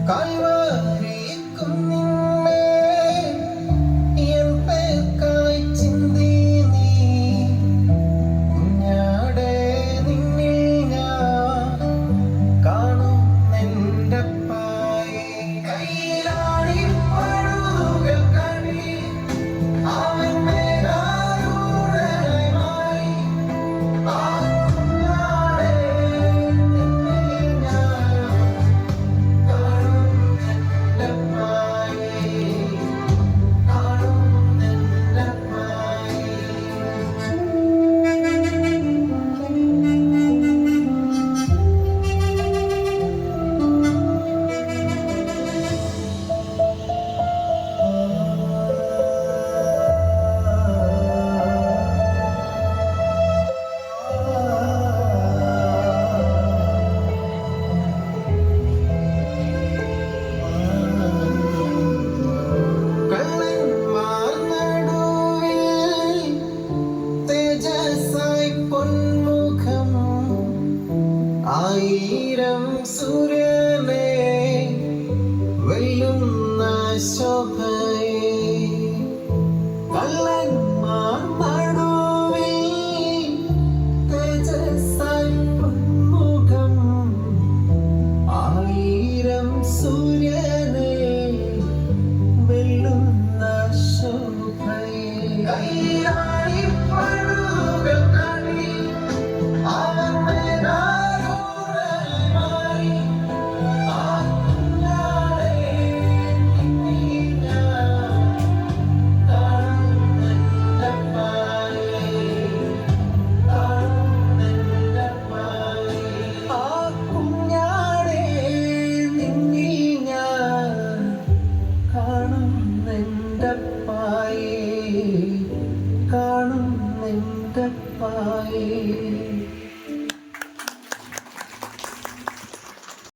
Kalvari കുന്നിന്മേ N പേർക്കായി ചിന്തി നീ കുഞ്ഞാടേ നിന്നിൽ ഞാൻ കാണും നിന്റെ പായേ കൈയിലാണി പഴുതുകൾ കണി അവൻ മേലാരൂഢനായി ആ കുഞ്ഞാടേ നിന്നിൽ ഞാൻ കാണും നിന്റെ പായേ കാണും നിന്റെ പായേ കള്ളന്മാർ നടുവിൽ തേജസ്സായി പൊന്മുഖം ആയിരം സൂര്യനെ വെല്ലുന്ന ശോഭയെ കള്ളന്മാർ നടുവിൽ തേജസ്സായി പൊന്മുഖം ആയിരം സൂര്യനെ വെല്ലുന്ന ശോഭയെ കൈയാണി പഴുതുകൾ കണി അവൻ മേലാരൂഢനായി ആ കുഞ്ഞാടേ നിന്നിൽ ഞാൻ കാണും നിന്റെ പായേ കാണും നിന്റെ പായേ ആ കുഞ്ഞാടേ നിന്നിൽ ഞാൻ കാണും നിന്റെ പായേ കാണും നിന്റെ പായേ